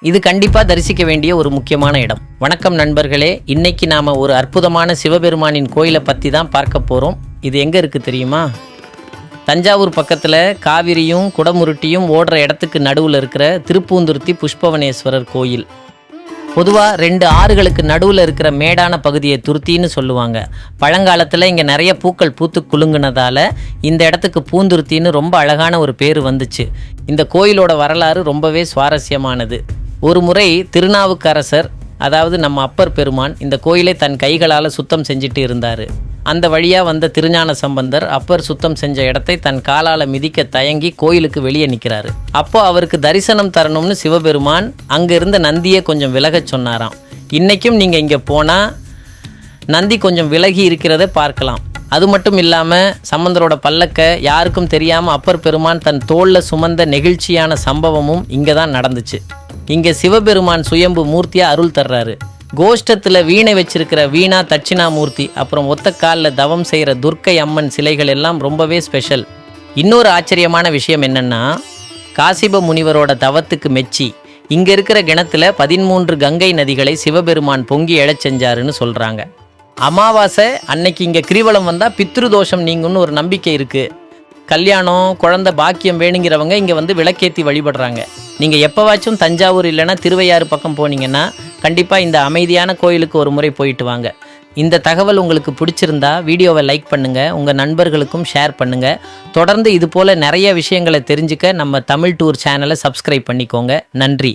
இது கண்டிப்பாக தரிசிக்க வேண்டிய ஒரு முக்கியமான இடம். வணக்கம் நண்பர்களே, இன்னைக்கு நாம் ஒரு அற்புதமான சிவபெருமானின் கோயிலை பற்றி தான் பார்க்க போகிறோம். இது எங்கே இருக்குது தெரியுமா? தஞ்சாவூர் பக்கத்தில் காவிரியும் குடமுருட்டியும் ஓடுற இடத்துக்கு நடுவில் இருக்கிற திருப்பூந்துருத்தி புஷ்பவனேஸ்வரர் கோயில். பொதுவாக 2 ஆறுகளுக்கு நடுவில் இருக்கிற மேடான பகுதியை துருத்தின்னு சொல்லுவாங்க. பழங்காலத்தில் இங்கே நிறைய பூக்கள் பூத்து குலுங்குனதால் இந்த இடத்துக்கு பூந்துருத்தின்னு ரொம்ப அழகான ஒரு பேர் வந்துச்சு. இந்த கோயிலோட வரலாறு ரொம்பவே சுவாரஸ்யமானது. ஒரு முறை திருநாவுக்கரசர், அதாவது நம்ம அப்பர் பெருமான், இந்த கோயிலை தன் கைகளால் சுத்தம் செஞ்சுட்டு இருந்தார். அந்த வழியாக வந்த திருஞான சம்பந்தர் அப்பர் சுத்தம் செஞ்ச இடத்தை தன் காலால் மிதிக்க தயங்கி கோயிலுக்கு வெளியே நிற்கிறாரு. அப்போ அவருக்கு தரிசனம் தரணும்னு சிவபெருமான் அங்கே இருந்த நந்தியை கொஞ்சம் விலகச் சொன்னாராம். இன்றைக்கும் நீங்கள் இங்கே போனால் நந்தி கொஞ்சம் விலகி இருக்கிறத பார்க்கலாம். அது மட்டும் இல்லாமல் சம்பந்தரோட பல்லக்கை யாருக்கும் தெரியாமல் அப்பர் பெருமான் தன் தோளில் சுமந்த நெகிழ்ச்சியான சம்பவமும் இங்கே தான் நடந்துச்சு. இங்கே சிவபெருமான் சுயம்பு மூர்த்தியாக அருள் தர்றாரு. கோஷ்டத்தில் வீணை வச்சிருக்கிற வீணா தட்சிணாமூர்த்தி, அப்புறம் ஒத்த காலில் தவம் செய்கிற துர்க்கை அம்மன் சிலைகள் எல்லாம் ரொம்பவே ஸ்பெஷல். இன்னொரு ஆச்சரியமான விஷயம் என்னென்னா, காசிப முனிவரோட தவத்துக்கு மெச்சி இங்கே இருக்கிற கிணத்துல 13 கங்கை நதிகளை சிவபெருமான் பொங்கி எழச் செஞ்சாருன்னு சொல்கிறாங்க. அமாவாசை அன்னைக்கு இங்கே கிரிவலம் வந்தால் பித்ருதோஷம் நீங்கும்னு ஒரு நம்பிக்கை இருக்குது. கல்யாணம், குழந்தை பாக்கியம் வேணுங்கிறவங்க இங்கே வந்து விளக்கேற்றி வழிபடுறாங்க. நீங்கள் எப்போவாச்சும் தஞ்சாவூர் இல்லைன்னா திருவையாறு பக்கம் போனீங்கன்னா கண்டிப்பாக இந்த அமைதியான கோயிலுக்கு ஒரு முறை போயிட்டு வாங்க. இந்த தகவல் உங்களுக்கு பிடிச்சிருந்தா வீடியோவை லைக் பண்ணுங்கள், உங்கள் நண்பர்களுக்கும் ஷேர் பண்ணுங்கள். தொடர்ந்து இது போல் நிறைய விஷயங்களை தெரிஞ்சுக்க நம்ம தமிழ் டூர் சேனலை சப்ஸ்கிரைப் பண்ணிக்கோங்க. நன்றி.